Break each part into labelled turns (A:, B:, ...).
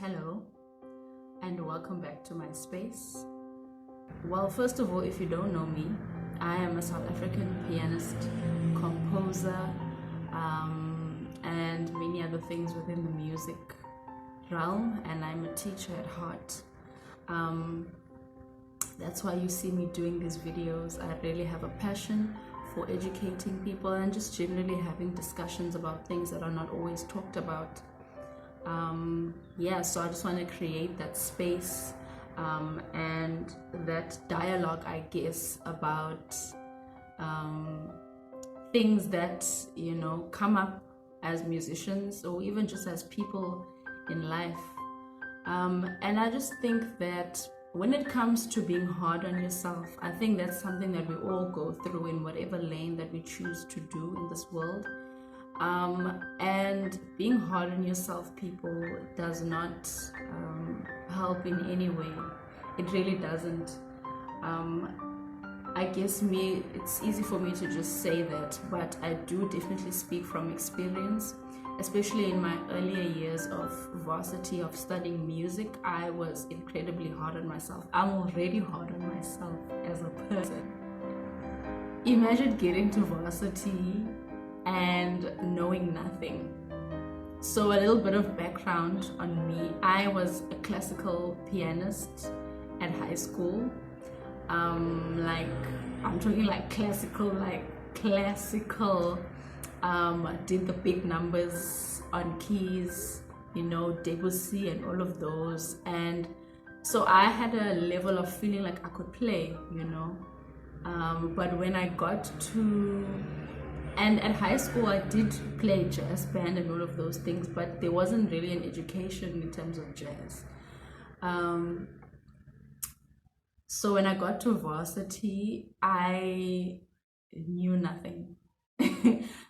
A: Hello, and welcome back to my space. Well, first of all, if you don't know me, I am a South African pianist, composer, and many other things within the music realm, and I'm a teacher at heart. Um, that's why you see me doing these videos. I really have a passion for educating people and just generally having discussions about things that are not always talked about. So I just want to create that space and that dialogue, I guess, about things that come up as musicians or even just as people in life. And I just think that when it comes to being hard on yourself, I think that's something that we all go through in whatever lane that we choose to do in this world. And being hard on yourself, people, does not help in any way. It really doesn't. I guess it's easy for me to just say that, but I do definitely speak from experience, especially in my earlier years of varsity of studying music. I was incredibly hard on myself. I'm already hard on myself as a person. Imagine getting to varsity and knowing nothing. So a little bit of background on me. I was a classical pianist at high school. I'm talking like classical, did the big numbers on keys, Debussy and all of those. And so I had a level of feeling like I could play. But when I got to and at high school, I did play jazz band and all of those things, but there wasn't really an education in terms of jazz. So when I got to varsity, I knew nothing.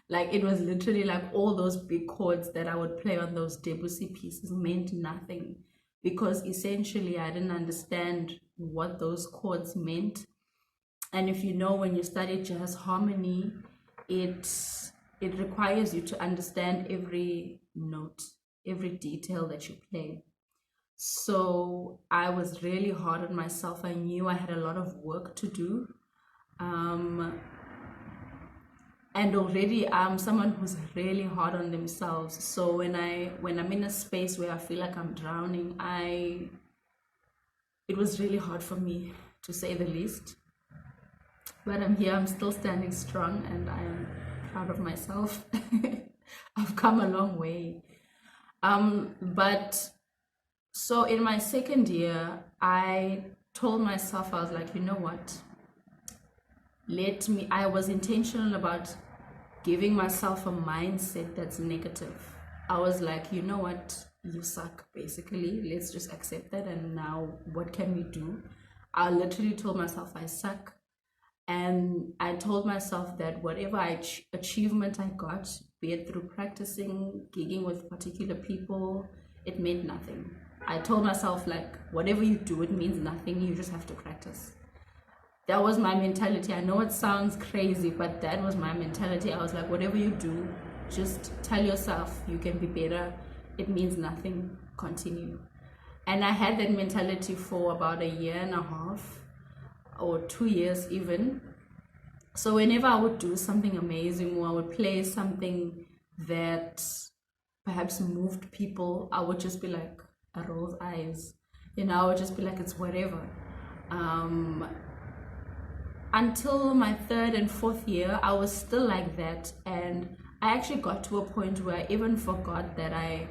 A: Like it was literally like all those big chords that I would play on those Debussy pieces meant nothing because essentially I didn't understand what those chords meant. And if you know, when you study jazz harmony, it it requires you to understand every note, every detail that you play. So I was really hard on myself. I knew I had a lot of work to do. Um, and already I'm someone who's really hard on themselves. So when I'm in a space where I feel like I'm drowning, it was really hard for me, to say the least. But I'm here, I'm still standing strong, and I am proud of myself. I've come a long way. But so in my second year, I told myself, I was like, you know what? I was intentional about giving myself a mindset that's negative. I was like, you know what? You suck, basically. Let's just accept that. And now, what can we do? I literally told myself I suck. And I told myself that whatever achievement I got, be it through practicing, gigging with particular people, it meant nothing. I told myself, like, whatever you do, it means nothing. You just have to practice. That was my mentality. I know it sounds crazy, but that was my mentality. I was like, whatever you do, just tell yourself you can be better. It means nothing. Continue. And I had that mentality for about a year and a half or 2 years even. So whenever I would do something amazing or I would play something that perhaps moved people, I would just be like, I roll eyes. I would just be like, it's whatever. Until my third and fourth year, I was still like that. And I actually got to a point where I even forgot that I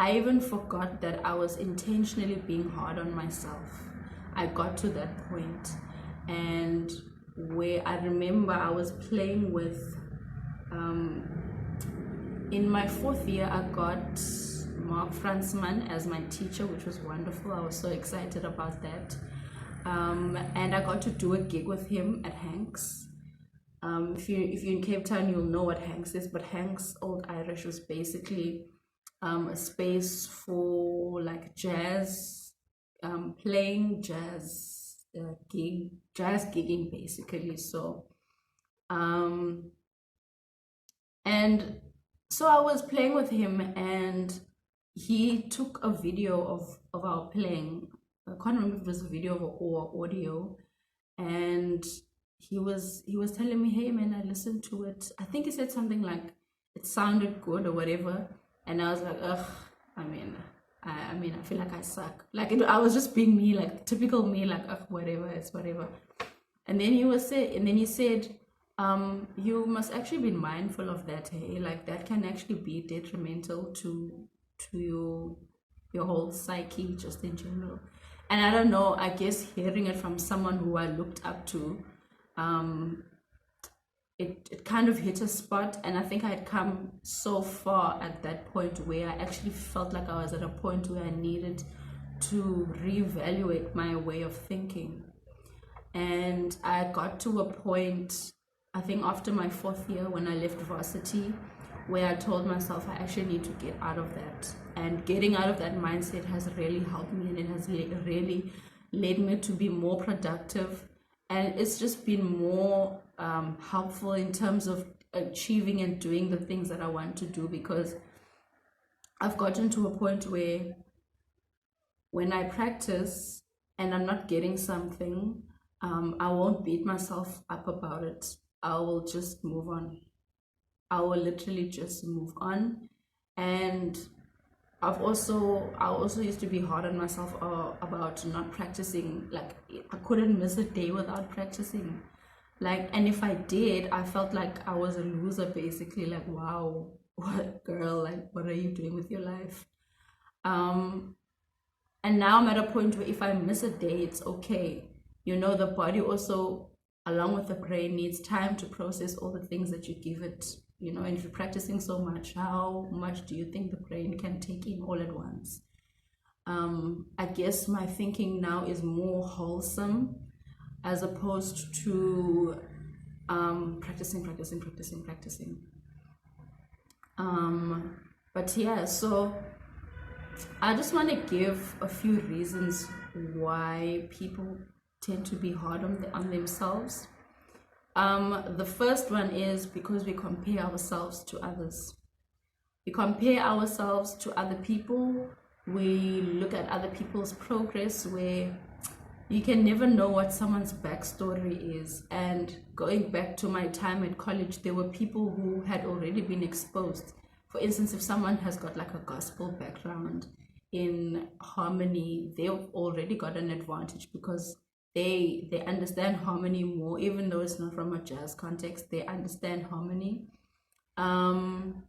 A: even forgot that I was intentionally being hard on myself. I got to that point, and where I remember I was playing with, in my fourth year, I got Mark Fransman as my teacher, which was wonderful. I was so excited about that. And I got to do a gig with him at Hanks. If you're in Cape Town, you'll know what Hanks is, but Hanks Old Irish was basically a space for like jazz, playing jazz, jazz gigging basically. So, and So I was playing with him, and he took a video of our playing. I can't remember if it was a video or audio, and he was telling me, "Hey man, I listened to it. I think he said something like it sounded good or whatever." And I was like, "Ugh, I mean, I mean, I feel like I suck." Like I was just being me, like typical me, like ugh, whatever, it's whatever. And then he said, you must actually be mindful of that, hey, like that can actually be detrimental to your whole psyche just in general. And I don't know, I guess hearing it from someone who I looked up to, um, it kind of hit a spot. And I think I had come so far at that point where I actually felt like I was at a point where I needed to reevaluate my way of thinking. And I got to a point, I think after my fourth year when I left varsity, where I told myself I actually need to get out of that. And getting out of that mindset has really helped me, and it has really led me to be more productive. And it's just been more helpful in terms of achieving and doing the things that I want to do, because I've gotten to a point where when I practice and I'm not getting something, I won't beat myself up about it. I will just move on. I will literally just move on. And I also used to be hard on myself about not practicing. Like I couldn't miss a day without practicing. Like, and if I did, I felt like I was a loser basically. Like, wow, what girl? Like, what are you doing with your life? Um, and now I'm at a point where if I miss a day, it's okay. You know, the body also, along with the brain, needs time to process all the things that you give it. You know, and if you're practicing so much, how much do you think the brain can take in all at once? I guess my thinking now is more wholesome as opposed to practicing. Um, but yeah, so I just want to give a few reasons why people tend to be hard on themselves. The first one is because we compare ourselves to others. We compare ourselves to other people. We look at other people's progress, where you can never know what someone's backstory is. And going back to my time at college, there were people who had already been exposed. For instance, if someone has got like a gospel background in harmony, they've already got an advantage because they understand harmony more, even though it's not from a jazz context. They understand harmony. Um,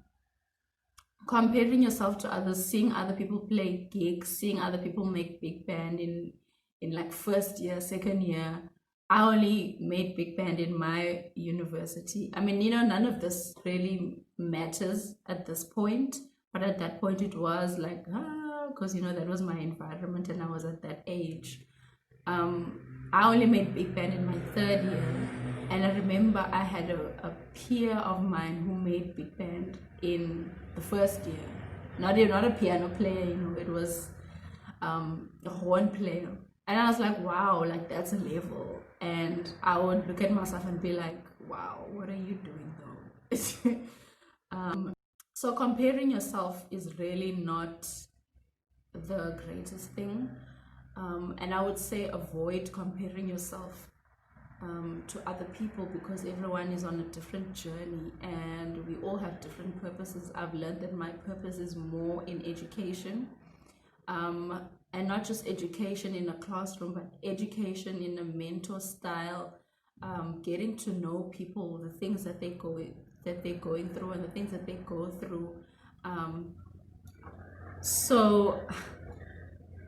A: Comparing yourself to others, seeing other people play gigs, seeing other people make big band in like first year, second year. I only made big band in my university. I mean, you know, none of this really matters at this point, but at that point it was like, because you know, that was my environment and I was at that age. I only made big band in my third year, and I remember I had a peer of mine who made big band in the first year. Not a piano player, you know, it was a horn player. And I was like, wow, like that's a level. And I would look at myself and be like, wow, what are you doing though? So comparing yourself is really not the greatest thing. And I would say avoid comparing yourself to other people, because everyone is on a different journey and we all have different purposes. I've learned that my purpose is more in education, and not just education in a classroom, but education in a mentor style, getting to know people, the things that they're going through, and the things that they go through. So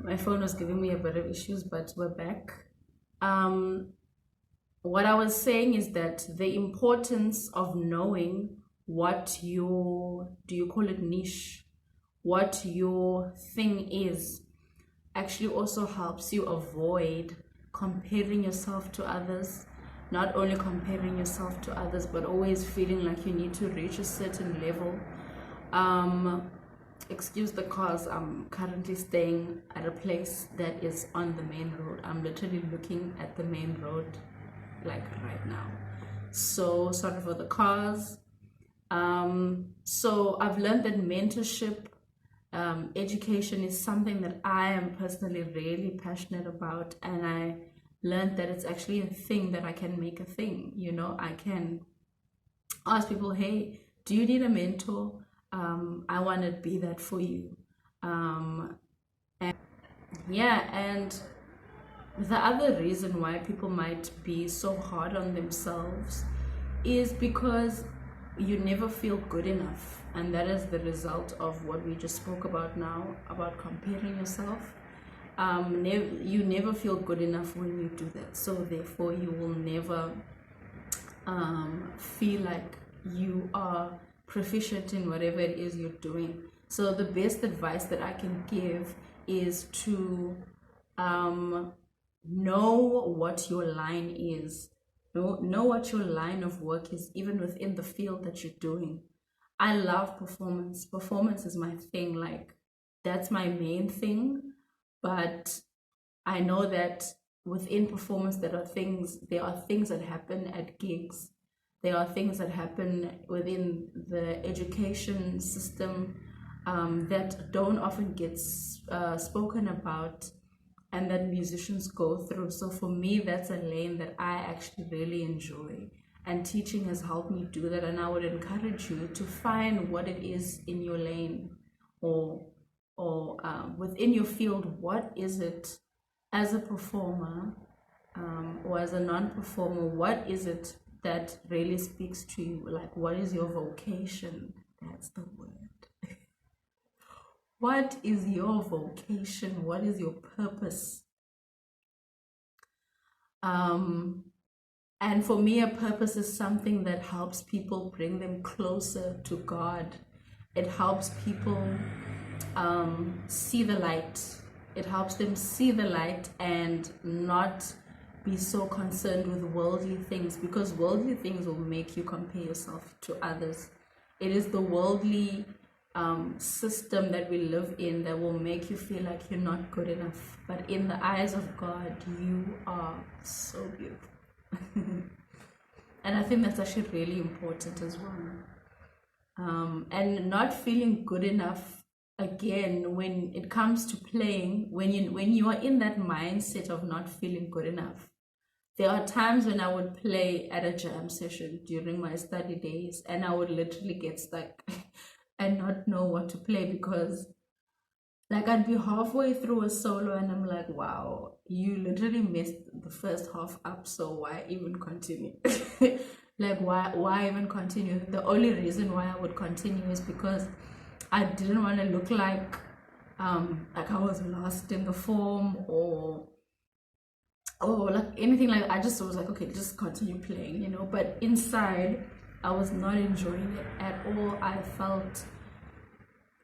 A: my phone was giving me a bit of issues, but we're back. Um, what I was saying is that the importance of knowing what your, do you call it niche, what your thing is, actually also helps you avoid comparing yourself to others. Not only comparing yourself to others, but always feeling like you need to reach a certain level. Excuse the cause, I'm currently staying at a place that is on the main road. I'm literally looking at the main road like right now. So sorry for the cars. So I've learned that mentorship, education is something that I am personally really passionate about, and I learned that it's actually a thing that I can make a thing. You know, I can ask people, hey, do you need a mentor? I want to be that for you. Um, yeah, and the other reason why people might be so hard on themselves is because you never feel good enough. And that is the result of what we just spoke about now, about comparing yourself. You never feel good enough when you do that. So therefore, you will never feel like you are proficient in whatever it is you're doing. So the best advice that I can give is to know what your line is. Know what your line of work is, even within the field that you're doing. I love performance. Performance is my thing. Like, that's my main thing. But I know that within performance, there are things that happen at gigs. There are things that happen within the education system that don't often get spoken about, and that musicians go through. So for me, that's a lane that I actually really enjoy. And teaching has helped me do that. And I would encourage you to find what it is in your lane, or within your field. What is it as a performer, or as a non-performer? What is it that really speaks to you? Like, what is your vocation? That's the word. What is your vocation? What is your purpose? And for me, a purpose is something that helps people, bring them closer to God. It helps people see the light. It helps them see the light and not be so concerned with worldly things, because worldly things will make you compare yourself to others. It is the worldly system that we live in that will make you feel like you're not good enough. But in the eyes of God, you are so beautiful. And I think that's actually really important as well. And not feeling good enough, again, when it comes to playing, when you are in that mindset of not feeling good enough, there are times when I would play at a jam session during my study days, and I would literally get stuck and not know what to play, because like I'd be halfway through a solo and I'm like, wow, you literally messed the first half up, so why even continue? Like, why even continue? The only reason why I would continue is because I didn't want to look like I was lost in the form, or like anything. Like, I just was like, okay, just continue playing, you know. But inside, I was not enjoying it at all. I felt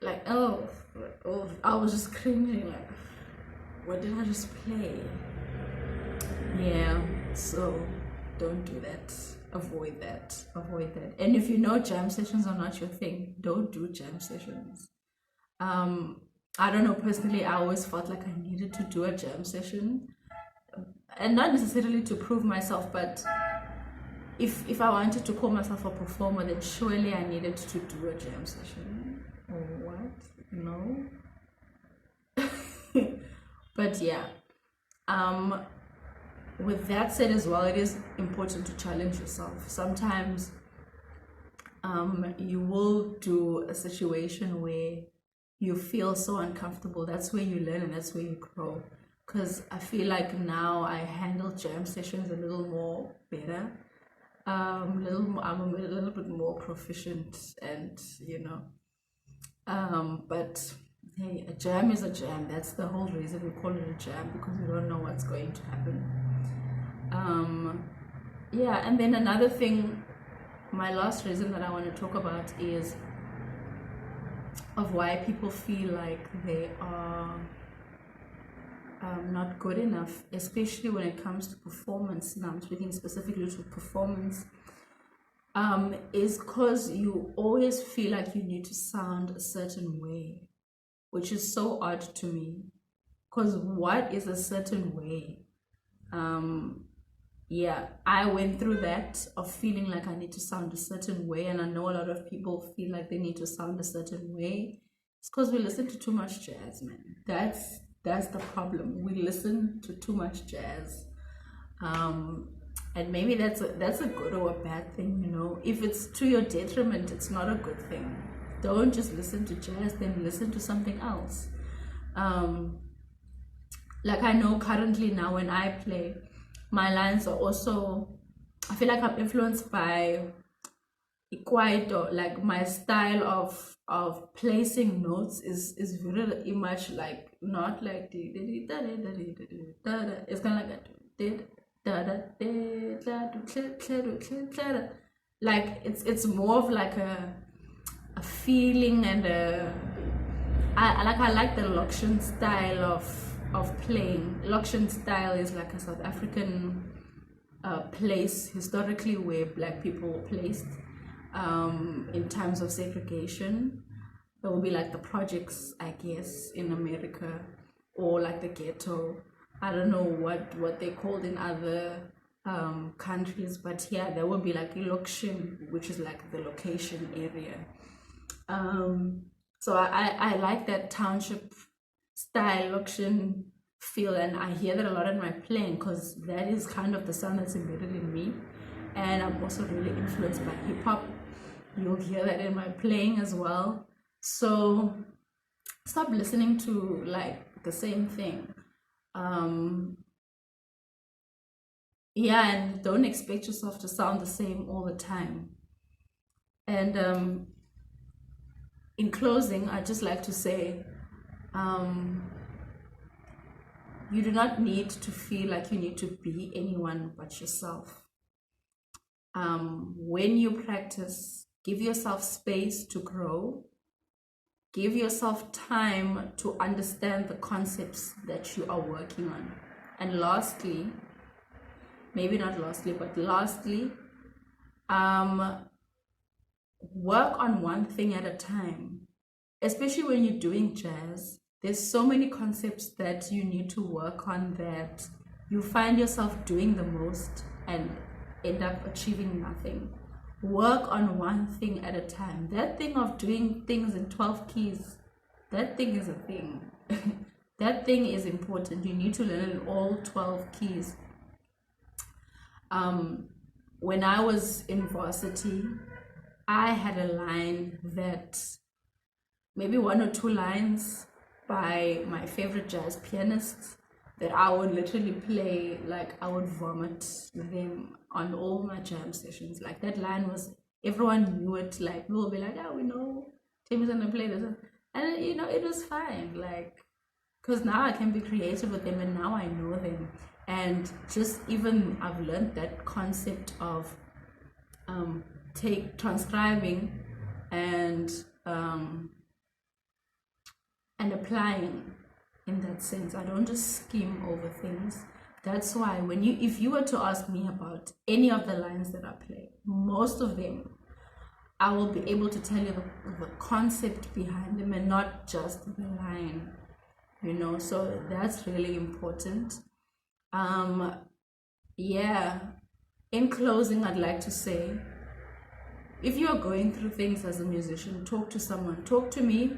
A: like, I was just cringing, like, what did I just play? Yeah, so don't do that. Avoid that. Avoid that. And if you know jam sessions are not your thing, don't do jam sessions. I don't know, personally, I always felt like I needed to do a jam session, and not necessarily to prove myself, but if I wanted to call myself a performer, then surely I needed to do a jam session. Or what? No. But yeah, with that said as well, it is important to challenge yourself. Sometimes you will do a situation where you feel so uncomfortable. That's where you learn and that's where you grow. Because I feel like now I handle jam sessions a little more better. I'm a little bit more proficient, and but hey, a jam is a jam. That's the whole reason we call it a jam, because we don't know what's going to happen. Yeah, and then another thing, my last reason that I want to talk about is of why people feel like they are not good enough, especially when it comes to performance. Now I'm speaking specifically to performance. Is because you always feel like you need to sound a certain way, which is so odd to me. Because what is a certain way? yeah, I went through that of feeling like I need to sound a certain way, and I know a lot of people feel like they need to sound a certain way. It's because we listen to too much jazz, man. That's the problem. We listen to too much jazz. Um, and maybe that's a good or a bad thing, you know. If it's to your detriment, it's not a good thing. Don't just listen to jazz, then listen to something else. Um, like I know currently now when I play, my lines are also, I feel like I'm influenced by Kwaito. Like my style of placing notes is very much like not like it's kind of like like it's more of like a feeling and I like the Lokshan style of playing. Lokshan style is like a South African place historically where black people were placed in times of segregation. There will be like the projects, I guess, in America, or like the ghetto. I don't know what they called in other countries, but yeah, there will be like Lokshan, which is like the location area. So I like that township style Lokshan feel, and I hear that a lot in my playing because that is kind of the sound that's embedded in me. And I'm also really influenced by hip hop. You'll hear that in my playing as well. So stop listening to like the same thing. Yeah, and don't expect yourself to sound the same all the time. And in closing, I'd just like to say, um, you do not need to feel like you need to be anyone but yourself. When you practice, give yourself space to grow. Give yourself time to understand the concepts that you are working on. And lastly, maybe not lastly, but lastly, work on one thing at a time. Especially when you're doing jazz, there's so many concepts that you need to work on that you find yourself doing the most and end up achieving nothing. Work on one thing at a time. That thing of doing things in 12 keys, that thing is a thing. That thing is important. You need to learn in all 12 keys. When I was in varsity, I had a line that maybe one or two lines by my favorite jazz pianists that I would literally play, like I would vomit them on all my jam sessions. Like that line was, everyone knew it. Like we will be like, oh, we know Tim is gonna play this, and you know it was fine. Like, because now I can be creative with them, and now I know them, and just even I've learned that concept of take transcribing and applying in that sense. I don't just skim over things. That's why when you, if you were to ask me about any of the lines that I play, most of them I will be able to tell you the concept behind them and not just the line, you know. So that's really important. Yeah, in closing, I'd like to say, if you are going through things as a musician, talk to someone. Talk to me.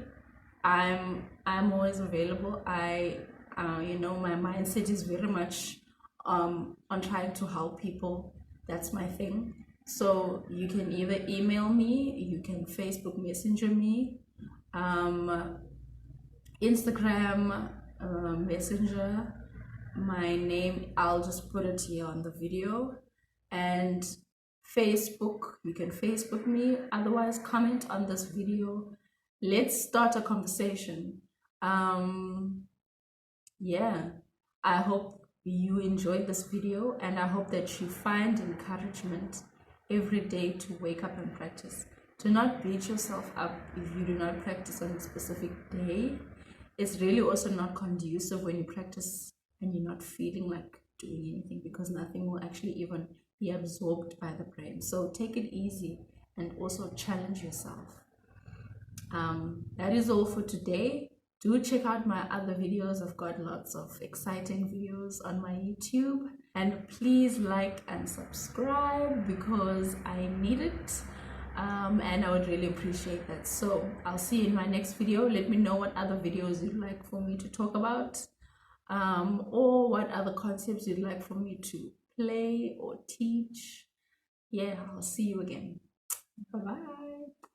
A: I'm always available. You know, my mindset is very much on trying to help people. That's my thing. So you can either email me, you can Facebook Messenger me, Instagram Messenger. My name, I'll just put it here on the video, and Facebook, you can Facebook me. Otherwise, comment on this video. Let's start a conversation. Yeah, I hope you enjoyed this video, and I hope that you find encouragement every day to wake up and practice. Do not beat yourself up if you do not practice on a specific day. It's really also not conducive when you practice and you're not feeling like doing anything, because nothing will actually even be absorbed by the brain. So take it easy and also challenge yourself. That is all for today. Do check out my other videos. I've got lots of exciting videos on my YouTube. And please like and subscribe because I need it. And I would really appreciate that. So I'll see you in my next video. Let me know what other videos you'd like for me to talk about, or what other concepts you'd like for me to play or teach. Yeah, I'll see you again. Bye bye.